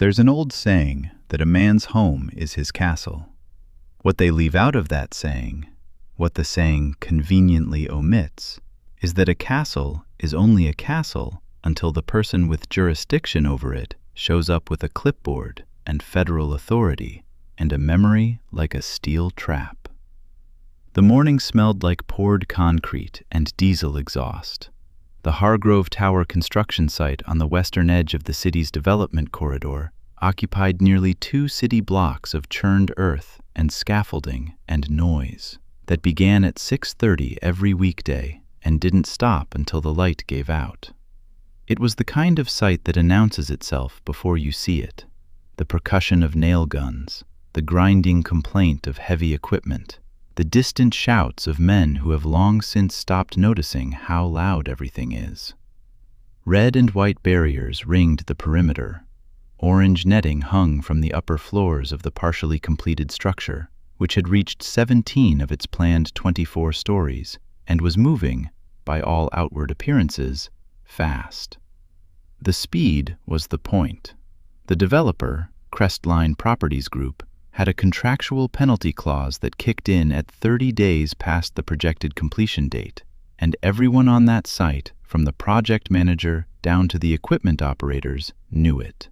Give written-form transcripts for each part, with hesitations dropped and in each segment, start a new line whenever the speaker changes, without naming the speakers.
There's an old saying that a man's home is his castle. What they leave out of that saying, what the saying conveniently omits, is that a castle is only a castle until the person with jurisdiction over it shows up with a clipboard and federal authority and a memory like a steel trap. The morning smelled like poured concrete and diesel exhaust. The Hargrove Tower construction site on the western edge of the city's development corridor occupied nearly 2 city blocks of churned earth and scaffolding and noise that began at 6:30 every weekday and didn't stop until the light gave out. It was the kind of site that announces itself before you see it. The percussion of nail guns, the grinding complaint of heavy equipment, the distant shouts of men who have long since stopped noticing how loud everything is. Red and white barriers ringed the perimeter. Orange netting hung from the upper floors of the partially completed structure, which had reached 17 of its planned 24 stories and was moving, by all outward appearances, fast. The speed was the point. The developer, Crestline Properties Group, had a contractual penalty clause that kicked in at 30 days past the projected completion date, and everyone on that site, from the project manager down to the equipment operators, knew it.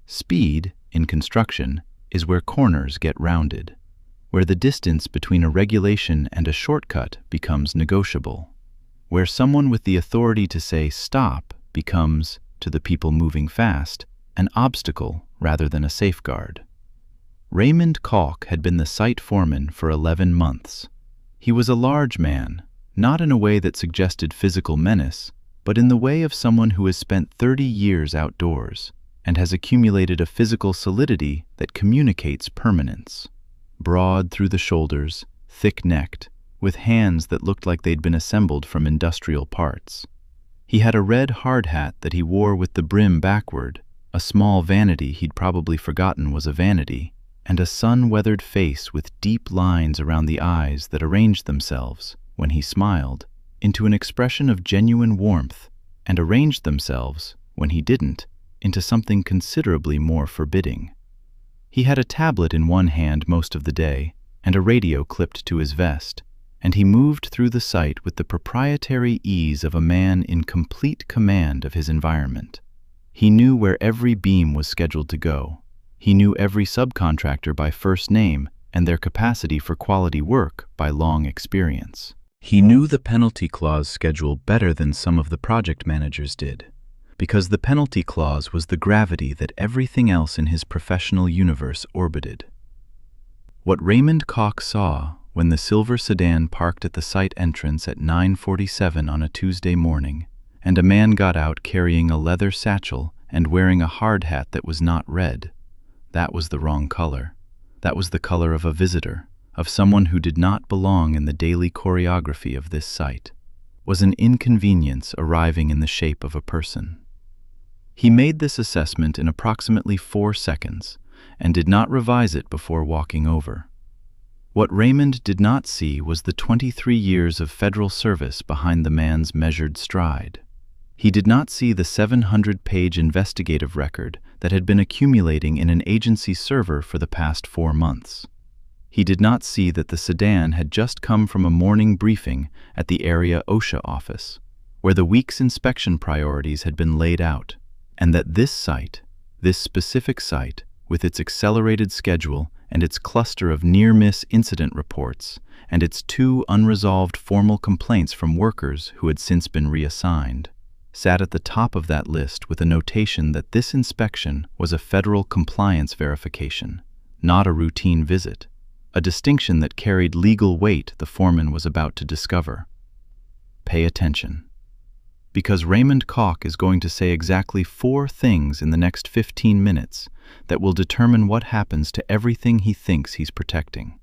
Speed, in construction, is where corners get rounded, where the distance between a regulation and a shortcut becomes negotiable, where someone with the authority to say stop becomes, to the people moving fast, an obstacle rather than a safeguard. Raymond Kalk had been the site foreman for 11 months. He was a large man, not in a way that suggested physical menace, but in the way of someone who has spent 30 years outdoors and has accumulated a physical solidity that communicates permanence. Broad through the shoulders, thick-necked, with hands that looked like they'd been assembled from industrial parts. He had a red hard hat that he wore with the brim backward, a small vanity he'd probably forgotten was a vanity, and a sun-weathered face with deep lines around the eyes that arranged themselves, when he smiled, into an expression of genuine warmth, and arranged themselves, when he didn't, into something considerably more forbidding. He had a tablet in one hand most of the day, and a radio clipped to his vest, and he moved through the site with the proprietary ease of a man in complete command of his environment. He knew where every beam was scheduled to go. He knew every subcontractor by first name and their capacity for quality work by long experience. He knew the penalty clause schedule better than some of the project managers did, because the penalty clause was the gravity that everything else in his professional universe orbited. What Raymond Kalk saw when the silver sedan parked at the site entrance at 9:47 on a Tuesday morning, and a man got out carrying a leather satchel and wearing a hard hat that was not red, that was the wrong color. That was the color of a visitor, of someone who did not belong in the daily choreography of this site, was an inconvenience arriving in the shape of a person. He made this assessment in approximately 4 seconds and did not revise it before walking over. What Raymond did not see was the 23 years of federal service behind the man's measured stride. He did not see the 700-page investigative record that had been accumulating in an agency server for the past 4 months. He did not see that the sedan had just come from a morning briefing at the area OSHA office, where the week's inspection priorities had been laid out, and that this site, this specific site, with its accelerated schedule and its cluster of near-miss incident reports, and its 2 unresolved formal complaints from workers who had since been reassigned, sat at the top of that list with a notation that this inspection was a federal compliance verification, not a routine visit, a distinction that carried legal weight the foreman was about to discover. Pay attention, because Raymond Kalk is going to say exactly 4 things in the next 15 minutes that will determine what happens to everything he thinks he's protecting.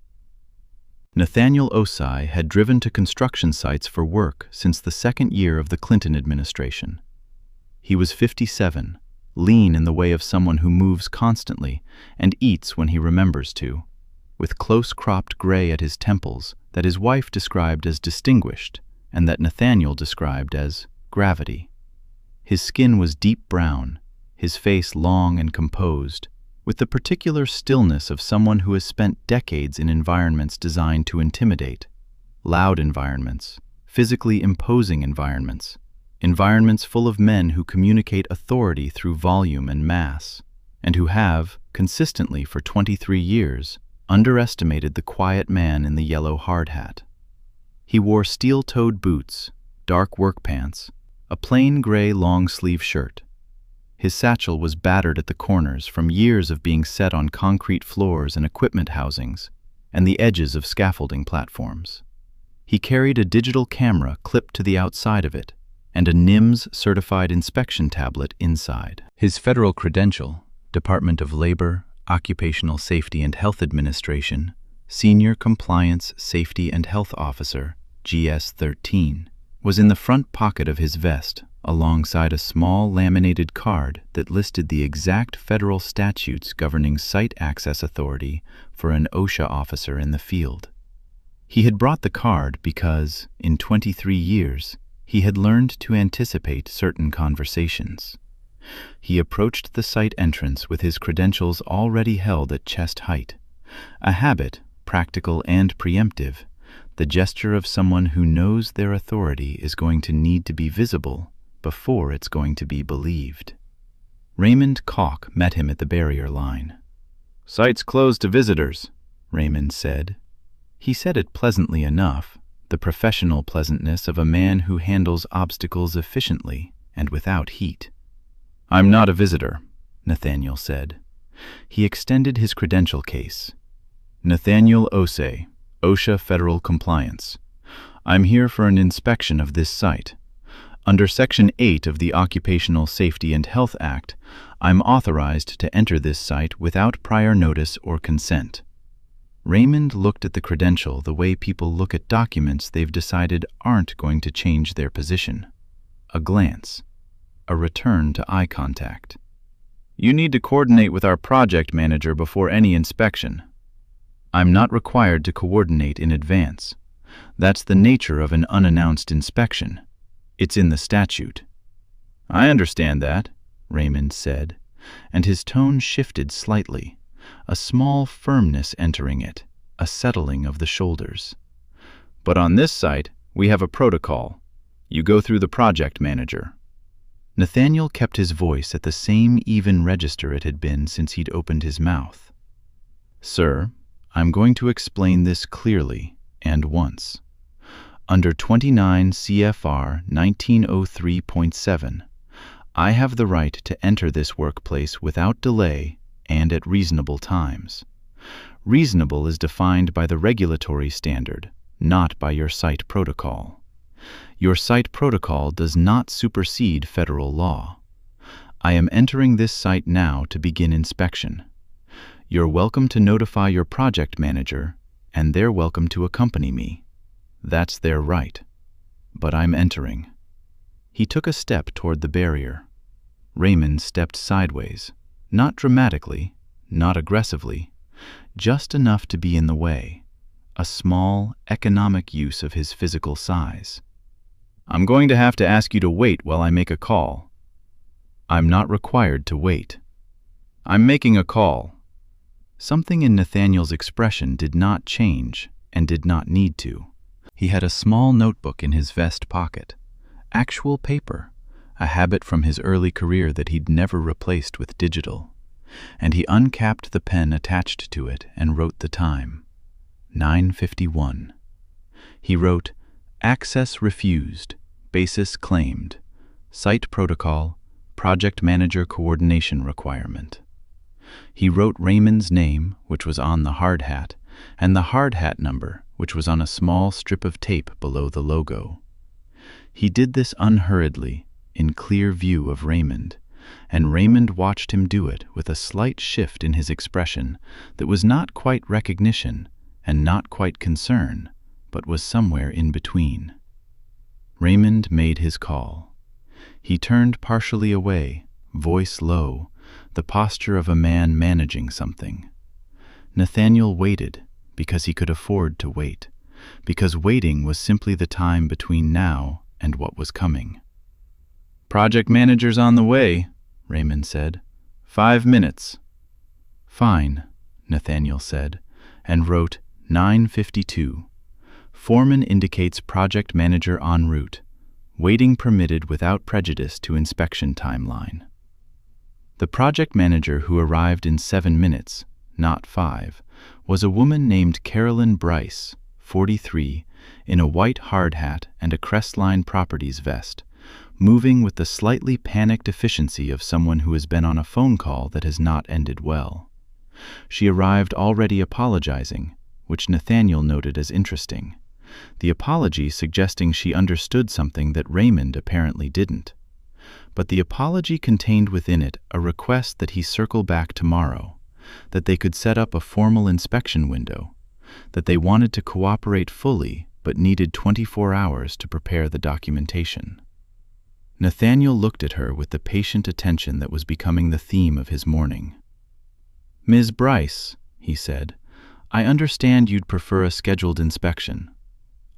Nathaniel Osai had driven to construction sites for work since the 2nd year of the Clinton administration. He was 57, lean in the way of someone who moves constantly and eats when he remembers to, with close-cropped gray at his temples that his wife described as distinguished and that Nathaniel described as gravity. His skin was deep brown, his face long and composed, with the particular stillness of someone who has spent decades in environments designed to intimidate. Loud environments, physically imposing environments, environments full of men who communicate authority through volume and mass, and who have, consistently for 23 years, underestimated the quiet man in the yellow hard hat. He wore steel-toed boots, dark work pants, a plain gray long-sleeve shirt. His satchel was battered at the corners from years of being set on concrete floors and equipment housings and the edges of scaffolding platforms. He carried a digital camera clipped to the outside of it and a NIMS-certified inspection tablet inside. His federal credential, Department of Labor, Occupational Safety and Health Administration, Senior Compliance Safety and Health Officer, GS-13, was in the front pocket of his vest, alongside a small laminated card that listed the exact federal statutes governing site access authority for an OSHA officer in the field. He had brought the card because, in 23 years, he had learned to anticipate certain conversations. He approached the site entrance with his credentials already held at chest height, a habit, practical and preemptive, the gesture of someone who knows their authority is going to need to be visible before it's going to be believed. Raymond Koch met him at the barrier line. "Site's closed to visitors," Raymond said. He said it pleasantly enough, the professional pleasantness of a man who handles obstacles efficiently and without heat. "I'm not a visitor," Nathaniel said. He extended his credential case. "Nathaniel Osei, OSHA Federal Compliance. I'm here for an inspection of this site. Under Section 8 of the Occupational Safety and Health Act, I'm authorized to enter this site without prior notice or consent." Raymond looked at the credential the way people look at documents they've decided aren't going to change their position. A glance. A return to eye contact. "You need to coordinate with our project manager before any inspection." "I'm not required to coordinate in advance. That's the nature of an unannounced inspection. It's in the statute." "I understand that," Raymond said, and his tone shifted slightly, a small firmness entering it, a settling of the shoulders. "But on this site, we have a protocol. You go through the project manager." Nathaniel kept his voice at the same even register it had been since he'd opened his mouth. "Sir, I'm going to explain this clearly and once. Under 29 CFR 1903.7, I have the right to enter this workplace without delay and at reasonable times. Reasonable is defined by the regulatory standard, not by your site protocol. Your site protocol does not supersede federal law. I am entering this site now to begin inspection. You're welcome to notify your project manager, and they're welcome to accompany me. That's their right. But I'm entering." He took a step toward the barrier. Raymond stepped sideways, not dramatically, not aggressively, just enough to be in the way, a small, economic use of his physical size. "I'm going to have to ask you to wait while I make a call." "I'm not required to wait." "I'm making a call." Something in Nathaniel's expression did not change and did not need to. He had a small notebook in his vest pocket, actual paper, a habit from his early career that he'd never replaced with digital, and he uncapped the pen attached to it and wrote the time. 9:51. He wrote, "Access refused, basis claimed, site protocol, project manager coordination requirement." He wrote Raymond's name, which was on the hard hat, and the hard hat number, which was on a small strip of tape below the logo. He did this unhurriedly, in clear view of Raymond, and Raymond watched him do it with a slight shift in his expression that was not quite recognition and not quite concern, but was somewhere in between. Raymond made his call. He turned partially away, voice low, the posture of a man managing something. Nathaniel waited because he could afford to wait, because waiting was simply the time between now and what was coming. "Project manager's on the way," Raymond said. 5 minutes. Fine, Nathaniel said, and wrote 9:52. Foreman indicates project manager en route. Waiting permitted without prejudice to inspection timeline. The project manager, who arrived in 7 minutes, not 5, was a woman named Carolyn Bryce, 43, in a white hard hat and a Crestline Properties vest, moving with the slightly panicked efficiency of someone who has been on a phone call that has not ended well. She arrived already apologizing, which Nathaniel noted as interesting. The apology suggesting she understood something that Raymond apparently didn't. But the apology contained within it a request that he circle back tomorrow, that they could set up a formal inspection window, that they wanted to cooperate fully but needed 24 hours to prepare the documentation. Nathaniel looked at her with the patient attention that was becoming the theme of his morning. "Ms. Bryce," he said, "I understand you'd prefer a scheduled inspection.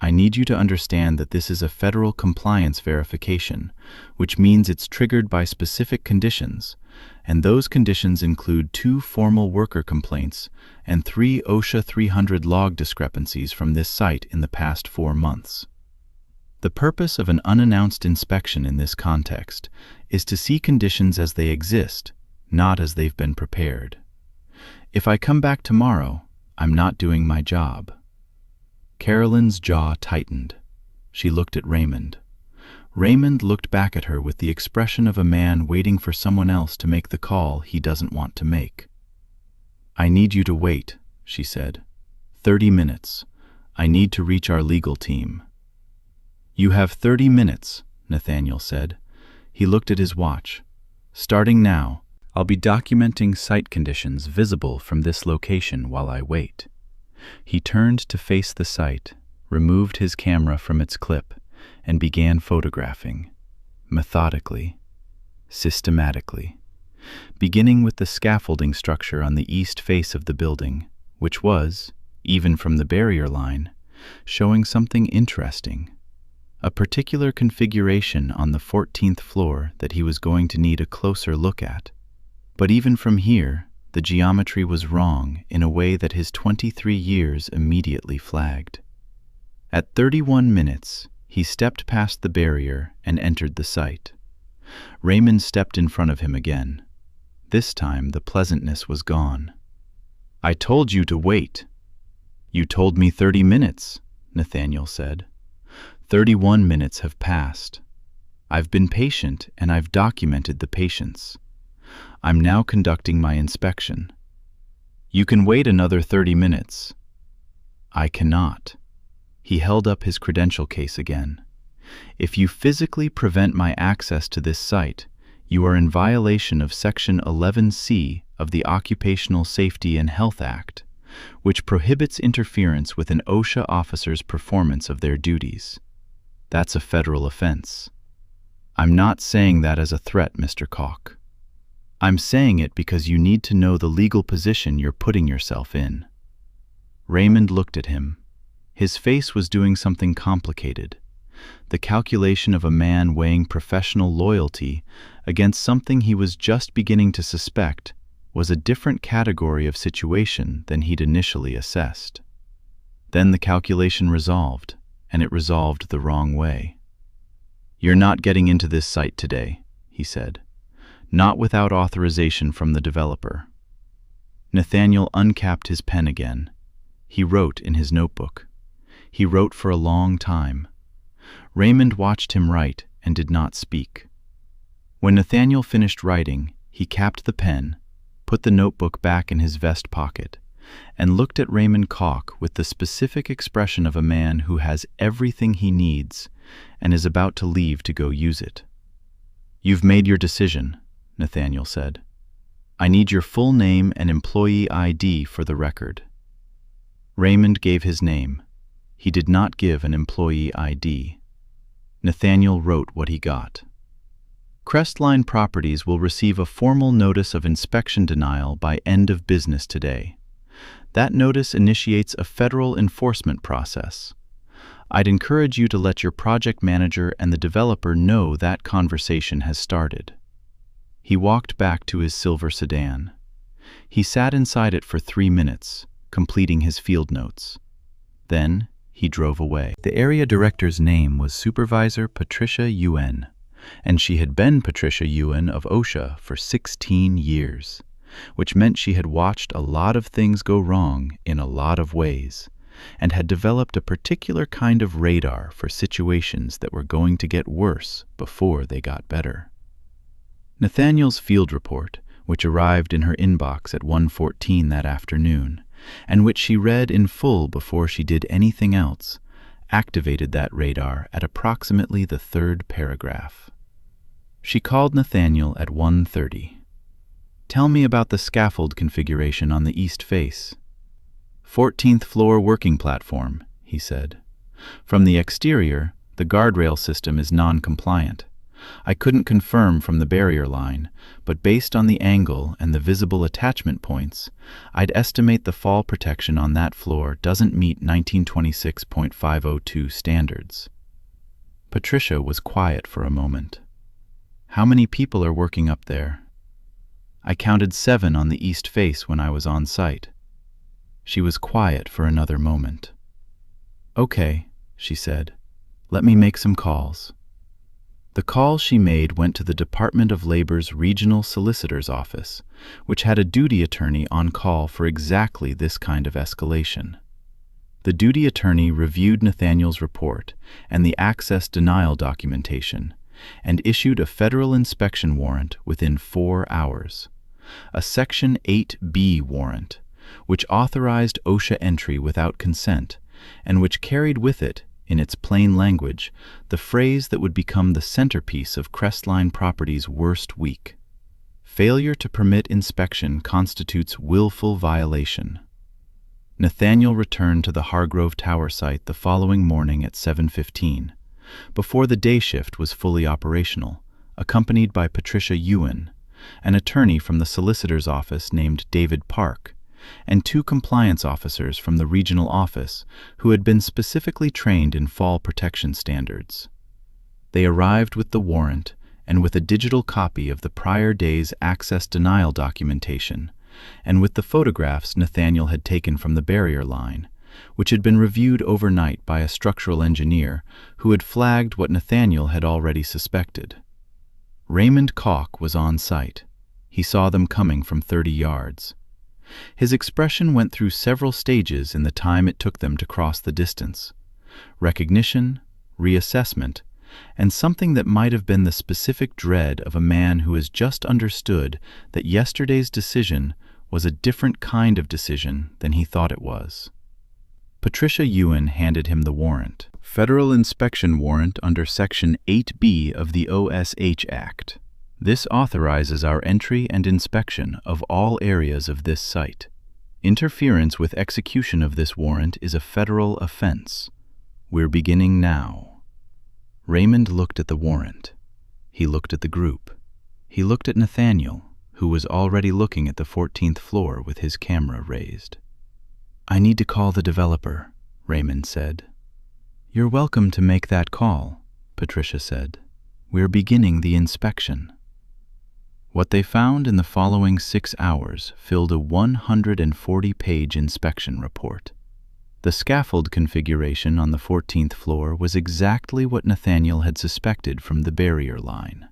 I need you to understand that this is a federal compliance verification, which means it's triggered by specific conditions, and those conditions include 2 formal worker complaints and 3 OSHA 300 log discrepancies from this site in the past 4 months. The purpose of an unannounced inspection in this context is to see conditions as they exist, not as they've been prepared. If I come back tomorrow, I'm not doing my job." Carolyn's jaw tightened. She looked at Raymond. Raymond looked back at her with the expression of a man waiting for someone else to make the call he doesn't want to make. "I need you to wait," she said. 30 minutes. I need to reach our legal team." "You have 30 minutes, Nathaniel said. He looked at his watch. "Starting now, I'll be documenting site conditions visible from this location while I wait." He turned to face the site, removed his camera from its clip, and began photographing, methodically, systematically, beginning with the scaffolding structure on the east face of the building, which was, even from the barrier line, showing something interesting, a particular configuration on the 14th floor that he was going to need a closer look at. But even from here, the geometry was wrong in a way that his 23 years immediately flagged. At 31 minutes, he stepped past the barrier and entered the site. Raymond stepped in front of him again. This time, the pleasantness was gone. "I told you to wait." "You told me 30 minutes, Nathaniel said. 31 minutes have passed. I've been patient and I've documented the patience. I'm now conducting my inspection. You can wait another 30 minutes. I cannot." He held up his credential case again. "If you physically prevent my access to this site, you are in violation of Section 11C of the Occupational Safety and Health Act, which prohibits interference with an OSHA officer's performance of their duties. That's a federal offense. I'm not saying that as a threat, Mr. Koch. I'm saying it because you need to know the legal position you're putting yourself in." Raymond looked at him. His face was doing something complicated. The calculation of a man weighing professional loyalty against something he was just beginning to suspect was a different category of situation than he'd initially assessed. Then the calculation resolved, and it resolved the wrong way. "You're not getting into this site today," he said. "Not without authorization from the developer." Nathaniel uncapped his pen again. He wrote in his notebook. He wrote for a long time. Raymond watched him write and did not speak. When Nathaniel finished writing, he capped the pen, put the notebook back in his vest pocket, and looked at Raymond Koch with the specific expression of a man who has everything he needs and is about to leave to go use it. "You've made your decision," Nathaniel said. "I need your full name and employee ID for the record." Raymond gave his name. He did not give an employee ID. Nathaniel wrote what he got. "Crestline Properties will receive a formal notice of inspection denial by end of business today. That notice initiates a federal enforcement process. I'd encourage you to let your project manager and the developer know that conversation has started." He walked back to his silver sedan. He sat inside it for 3 minutes, completing his field notes. Then he drove away. The area director's name was Supervisor Patricia Yuen, and she had been Patricia Yuen of OSHA for 16 years, which meant she had watched a lot of things go wrong in a lot of ways, and had developed a particular kind of radar for situations that were going to get worse before they got better. Nathaniel's field report, which arrived in her inbox at 1:14 that afternoon, and which she read in full before she did anything else, activated that radar at approximately the 3rd paragraph. She called Nathaniel at 1:30. "Tell me about the scaffold configuration on the east face." 14th floor working platform, he said. "From the exterior, the guardrail system is non-compliant. I couldn't confirm from the barrier line, but based on the angle and the visible attachment points, I'd estimate the fall protection on that floor doesn't meet 1926.502 standards." Patricia was quiet for a moment. "How many people are working up there?" "I counted 7 on the east face when I was on site." She was quiet for another moment. "Okay," she said. "Let me make some calls." The call she made went to the Department of Labor's Regional Solicitor's Office, which had a duty attorney on call for exactly this kind of escalation. The duty attorney reviewed Nathaniel's report and the access denial documentation and issued a federal inspection warrant within 4 hours, a Section 8B warrant, which authorized OSHA entry without consent and which carried with it, in its plain language, the phrase that would become the centerpiece of Crestline Properties' worst week. Failure to permit inspection constitutes willful violation. Nathaniel returned to the Hargrove Tower site the following morning at 7:15, before the day shift was fully operational, accompanied by Patricia Yuen, an attorney from the solicitor's office named David Park, and 2 compliance officers from the regional office who had been specifically trained in fall protection standards. They arrived with the warrant and with a digital copy of the prior day's access denial documentation, and with the photographs Nathaniel had taken from the barrier line, which had been reviewed overnight by a structural engineer who had flagged what Nathaniel had already suspected. Raymond Koch was on site. He saw them coming from 30 yards. His expression went through several stages in the time it took them to cross the distance: recognition, reassessment, and something that might have been the specific dread of a man who has just understood that yesterday's decision was a different kind of decision than he thought it was. Patricia Yuen handed him the warrant. Federal inspection warrant under Section 8B of the OSH Act. This authorizes our entry and inspection of all areas of this site. Interference with execution of this warrant is a federal offense. We're beginning now. Raymond looked at the warrant. He looked at the group. He looked at Nathaniel, who was already looking at the 14th floor with his camera raised. "I need to call the developer," Raymond said. "You're welcome to make that call," Patricia said. "We're beginning the inspection." What they found in the following 6 hours filled a 140-page inspection report. The scaffold configuration on the 14th floor was exactly what Nathaniel had suspected from the barrier line.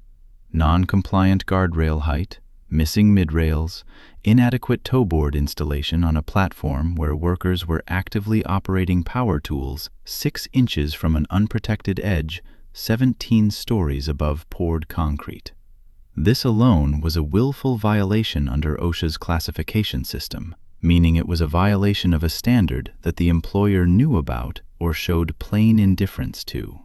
Non-compliant guardrail height, missing midrails, inadequate toe board installation on a platform where workers were actively operating power tools 6 inches from an unprotected edge, 17 stories above poured concrete. This alone was a willful violation under OSHA's classification system, meaning it was a violation of a standard that the employer knew about or showed plain indifference to.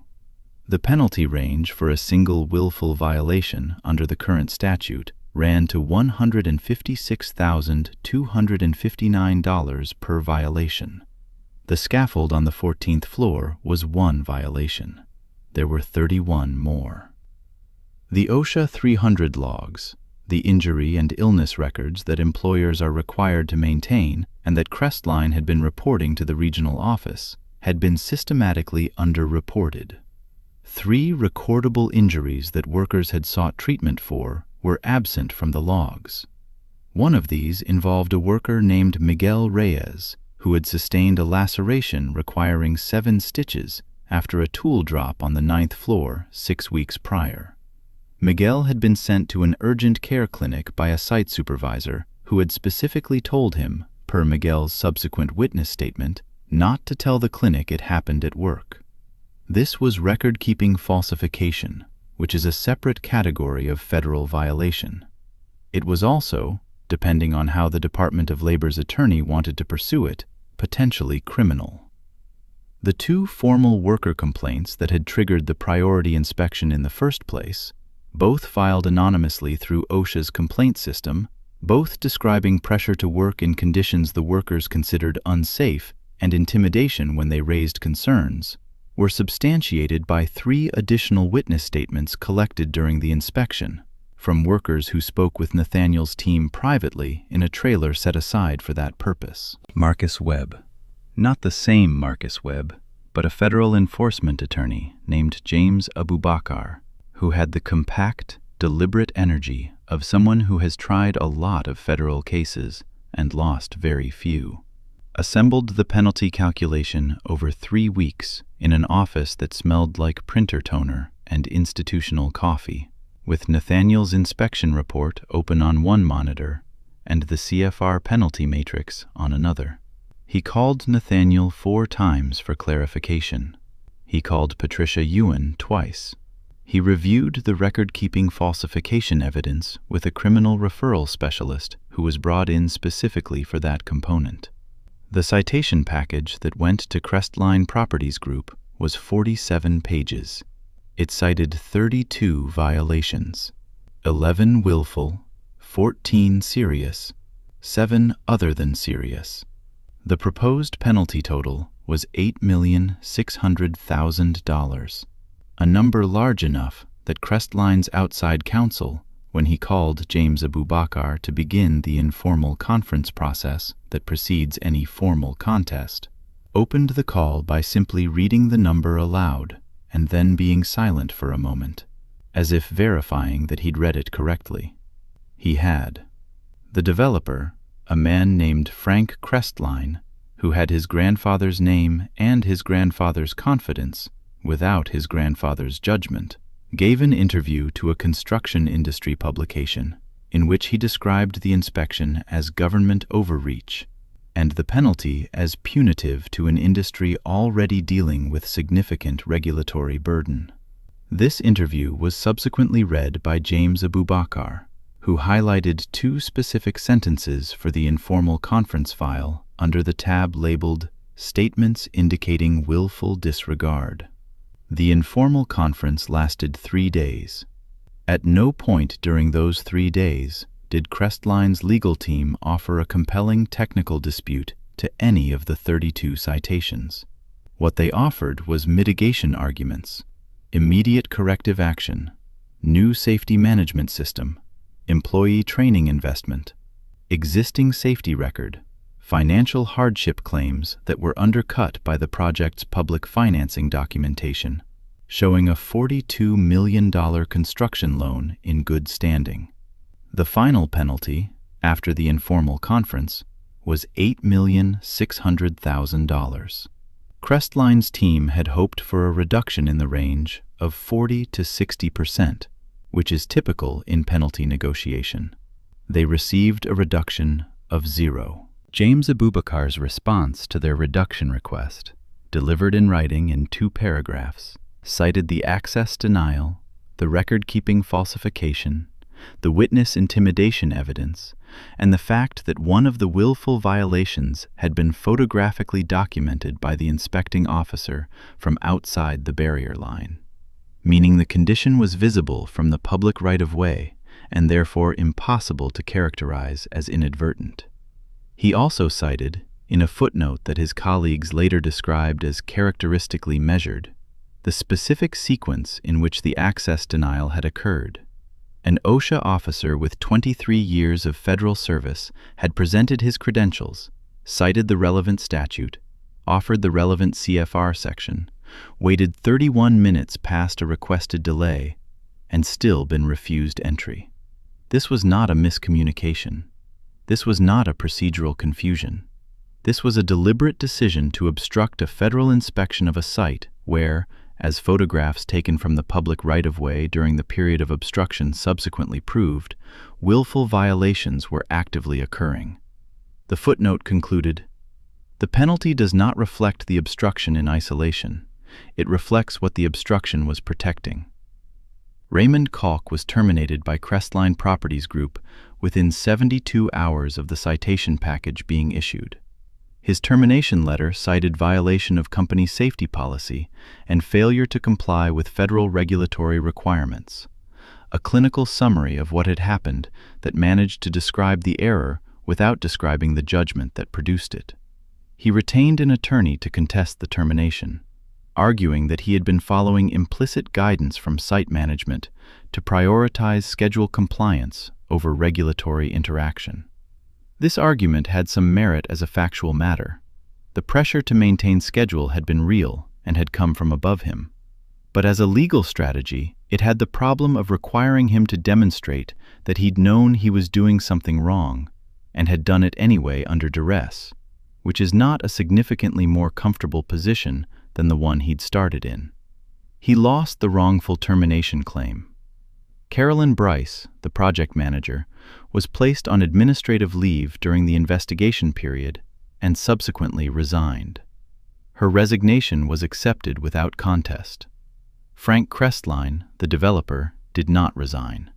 The penalty range for a single willful violation under the current statute ran to $156,259 per violation. The scaffold on the 14th floor was 1 violation. There were 31 more. The OSHA 300 logs, the injury and illness records that employers are required to maintain and that Crestline had been reporting to the regional office, had been systematically underreported. 3 recordable injuries that workers had sought treatment for were absent from the logs. One of these involved a worker named Miguel Reyes, who had sustained a laceration requiring 7 stitches after a tool drop on the 9th floor 6 weeks prior. Miguel had been sent to an urgent care clinic by a site supervisor who had specifically told him, per Miguel's subsequent witness statement, not to tell the clinic it happened at work. This was record-keeping falsification, which is a separate category of federal violation. It was also, depending on how the Department of Labor's attorney wanted to pursue it, potentially criminal. The 2 formal worker complaints that had triggered the priority inspection in the first place, both filed anonymously through OSHA's complaint system, both describing pressure to work in conditions the workers considered unsafe and intimidation when they raised concerns, were substantiated by 3 additional witness statements collected during the inspection, from workers who spoke with Nathaniel's team privately in a trailer set aside for that purpose. Marcus Webb. Not the same Marcus Webb, but a federal enforcement attorney named James Abubakar, who had the compact, deliberate energy of someone who has tried a lot of federal cases and lost very few. Assembled the penalty calculation over 3 weeks in an office that smelled like printer toner and institutional coffee, with Nathaniel's inspection report open on one monitor and the CFR penalty matrix on another. He called Nathaniel 4 times for clarification. He called Patricia Ewan twice. He reviewed the record-keeping falsification evidence with a criminal referral specialist who was brought in specifically for that component. The citation package that went to Crestline Properties Group was 47 pages. It cited 32 violations, 11 willful, 14 serious, 7 other than serious. The proposed penalty total was $8,600,000, a number large enough that Crestline's outside counsel, when he called James Abubakar to begin the informal conference process that precedes any formal contest, opened the call by simply reading the number aloud and then being silent for a moment, as if verifying that he'd read it correctly. He had. The developer, a man named Frank Crestline, who had his grandfather's name and his grandfather's confidence without his grandfather's judgment, gave an interview to a construction industry publication in which he described the inspection as government overreach and the penalty as punitive to an industry already dealing with significant regulatory burden. This interview was subsequently read by James Abubakar, who highlighted 2 specific sentences for the informal conference file under the tab labeled Statements Indicating Willful Disregard. The informal conference lasted 3 days. At no point during those 3 days did Crestline's legal team offer a compelling technical dispute to any of the 32 citations. What they offered was mitigation arguments, immediate corrective action, new safety management system, employee training investment, existing safety record, financial hardship claims that were undercut by the project's public financing documentation, showing a $42 million construction loan in good standing. The final penalty, after the informal conference, was $8,600,000. Crestline's team had hoped for a reduction in the range of 40 to 60%, which is typical in penalty negotiation. They received a reduction of 0. James Abubakar's response to their reduction request, delivered in writing in 2 paragraphs, cited the access denial, the record-keeping falsification, the witness intimidation evidence, and the fact that one of the willful violations had been photographically documented by the inspecting officer from outside the barrier line, meaning the condition was visible from the public right-of-way and therefore impossible to characterize as inadvertent. He also cited, in a footnote that his colleagues later described as characteristically measured, the specific sequence in which the access denial had occurred. An OSHA officer with 23 years of federal service had presented his credentials, cited the relevant statute, offered the relevant CFR section, waited 31 minutes past a requested delay, and still been refused entry. This was not a miscommunication. This was not a procedural confusion. This was a deliberate decision to obstruct a federal inspection of a site where, as photographs taken from the public right-of-way during the period of obstruction subsequently proved, willful violations were actively occurring. The footnote concluded, "The penalty does not reflect the obstruction in isolation. It reflects what the obstruction was protecting." Raymond Kalk was terminated by Crestline Properties Group within 72 hours of the citation package being issued. His termination letter cited violation of company safety policy and failure to comply with federal regulatory requirements. A clinical summary of what had happened that managed to describe the error without describing the judgment that produced it. He retained an attorney to contest the termination, arguing that he had been following implicit guidance from site management to prioritize schedule compliance over regulatory interaction. This argument had some merit as a factual matter. The pressure to maintain schedule had been real and had come from above him. But as a legal strategy, it had the problem of requiring him to demonstrate that he'd known he was doing something wrong and had done it anyway under duress, which is not a significantly more comfortable position than the one he'd started in. He lost the wrongful termination claim. Carolyn Bryce, the project manager, was placed on administrative leave during the investigation period and subsequently resigned. Her resignation was accepted without contest. Frank Crestline, the developer, did not resign.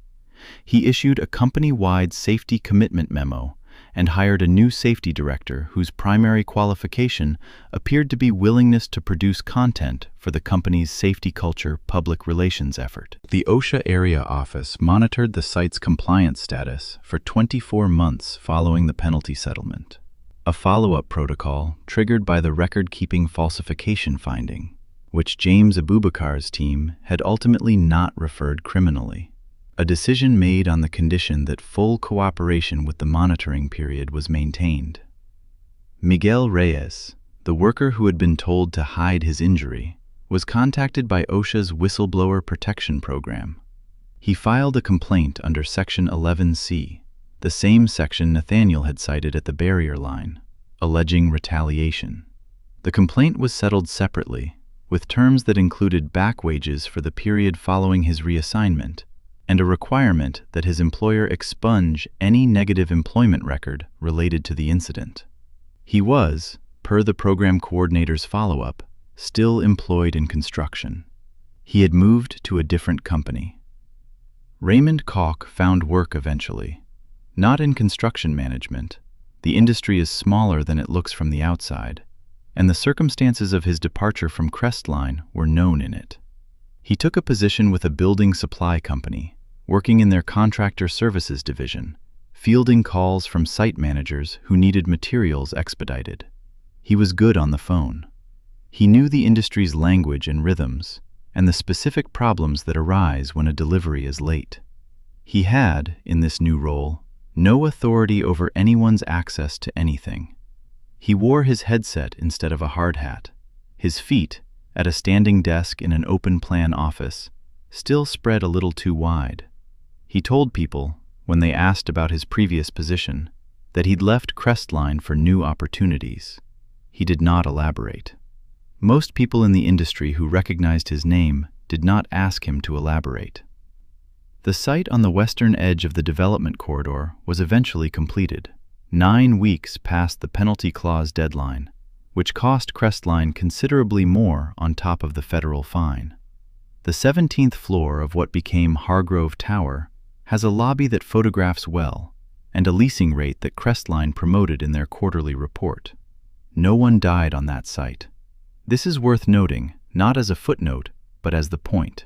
He issued a company-wide safety commitment memo and hired a new safety director whose primary qualification appeared to be willingness to produce content for the company's safety culture public relations effort. The OSHA area office monitored the site's compliance status for 24 months following the penalty settlement, a follow-up protocol triggered by the record-keeping falsification finding, which James Abubakar's team had ultimately not referred criminally. A decision made on the condition that full cooperation with the monitoring period was maintained. Miguel Reyes, the worker who had been told to hide his injury, was contacted by OSHA's Whistleblower Protection Program. He filed a complaint under Section 11C, the same section Nathaniel had cited at the barrier line, alleging retaliation. The complaint was settled separately, with terms that included back wages for the period following his reassignment, and a requirement that his employer expunge any negative employment record related to the incident. He was, per the program coordinator's follow-up, still employed in construction. He had moved to a different company. Raymond Kalk found work eventually, not in construction management. The industry is smaller than it looks from the outside, and the circumstances of his departure from Crestline were known in it. He took a position with a building supply company, working in their contractor services division, fielding calls from site managers who needed materials expedited. He was good on the phone. He knew the industry's language and rhythms, and the specific problems that arise when a delivery is late. He had, in this new role, no authority over anyone's access to anything. He wore his headset instead of a hard hat. His feet, at a standing desk in an open-plan office, still spread a little too wide. He told people, when they asked about his previous position, that he'd left Crestline for new opportunities. He did not elaborate. Most people in the industry who recognized his name did not ask him to elaborate. The site on the western edge of the development corridor was eventually completed, 9 weeks past the penalty clause deadline, which cost Crestline considerably more on top of the federal fine. The 17th floor of what became Hargrove Tower has a lobby that photographs well, and a leasing rate that Crestline promoted in their quarterly report. No one died on that site. This is worth noting, not as a footnote, but as the point.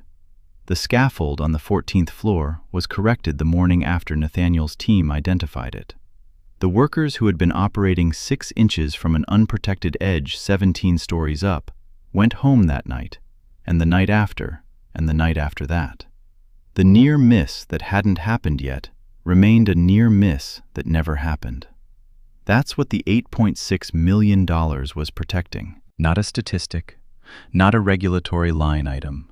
The scaffold on the 14th floor was corrected the morning after Nathaniel's team identified it. The workers who had been operating 6 inches from an unprotected edge 17 stories up went home that night, and the night after, and the night after that. The near miss that hadn't happened yet remained a near miss that never happened. That's what the $8.6 million was protecting. Not a statistic, not a regulatory line item.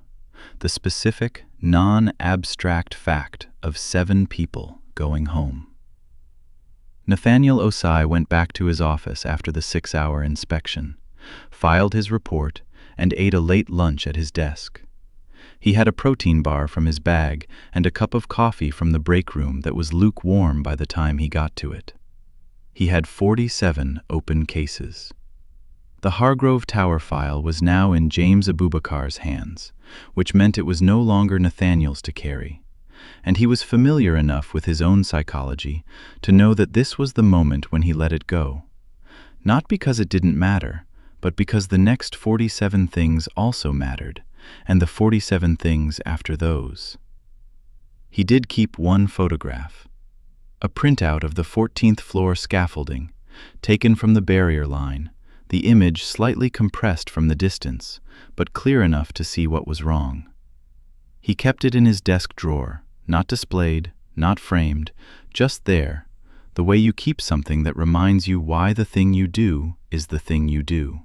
The specific, non-abstract fact of 7 people going home. Nathaniel Osai went back to his office after the 6-hour inspection, filed his report, and ate a late lunch at his desk. He had a protein bar from his bag and a cup of coffee from the break room that was lukewarm by the time he got to it. He had 47 open cases. The Hargrove Tower file was now in James Abubakar's hands, which meant it was no longer Nathaniel's to carry, and he was familiar enough with his own psychology to know that this was the moment when he let it go. Not because it didn't matter, but because the next 47 things also mattered, and the 47 things after those. He did keep one photograph, a printout of the 14th floor scaffolding, taken from the barrier line, the image slightly compressed from the distance, but clear enough to see what was wrong. He kept it in his desk drawer, not displayed, not framed, just there, the way you keep something that reminds you why the thing you do is the thing you do.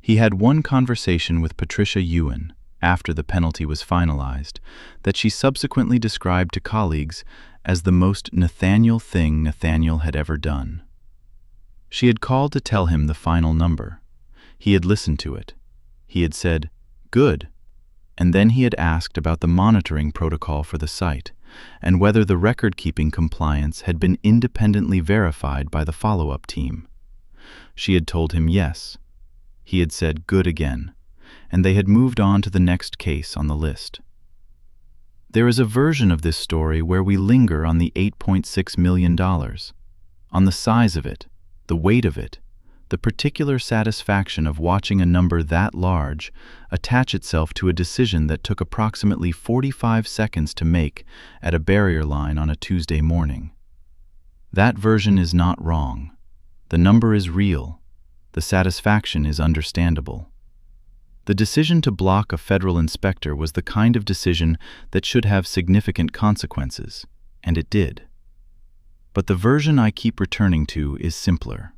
He had one conversation with Patricia Ewan, after the penalty was finalized, that she subsequently described to colleagues as the most Nathaniel thing Nathaniel had ever done. She had called to tell him the final number. He had listened to it. He had said, "Good," and then he had asked about the monitoring protocol for the site and whether the record-keeping compliance had been independently verified by the follow-up team. She had told him yes. He had said good again, and they had moved on to the next case on the list. There is a version of this story where we linger on the $8.6 million, on the size of it, the weight of it, the particular satisfaction of watching a number that large attach itself to a decision that took approximately 45 seconds to make at a barrier line on a Tuesday morning. That version is not wrong. The number is real. The satisfaction is understandable. The decision to block a federal inspector was the kind of decision that should have significant consequences, and it did. But the version I keep returning to is simpler.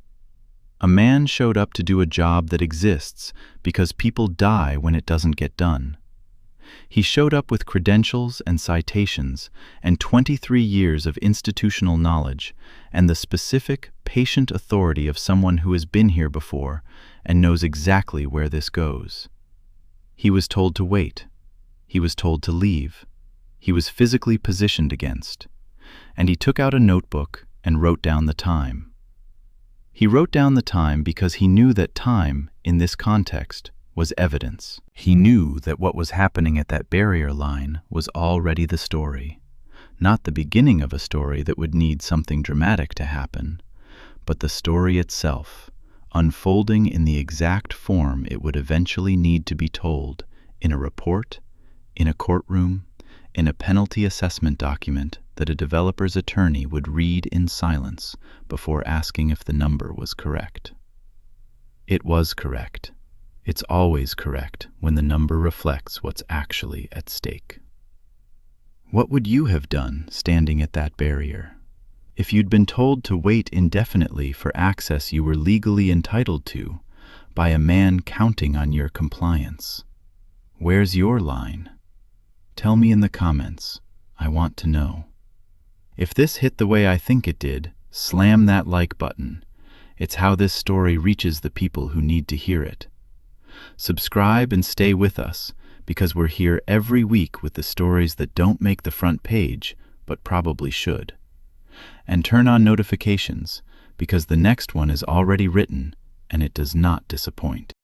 A man showed up to do a job that exists because people die when it doesn't get done. He showed up with credentials and citations and 23 years of institutional knowledge and the specific, patient authority of someone who has been here before and knows exactly where this goes. He was told to wait. He was told to leave. He was physically positioned against. And he took out a notebook and wrote down the time. He wrote down the time because he knew that time, in this context, was evidence. He knew that what was happening at that barrier line was already the story, not the beginning of a story that would need something dramatic to happen, but the story itself, unfolding in the exact form it would eventually need to be told, in a report, in a courtroom, in a penalty assessment document that a developer's attorney would read in silence before asking if the number was correct. It was correct. It's always correct when the number reflects what's actually at stake. What would you have done standing at that barrier? If you'd been told to wait indefinitely for access you were legally entitled to by a man counting on your compliance? Where's your line? Tell me in the comments. I want to know. If this hit the way I think it did, slam that like button. It's how this story reaches the people who need to hear it. Subscribe and stay with us, because we're here every week with the stories that don't make the front page, but probably should. And turn on notifications, because the next one is already written, and it does not disappoint.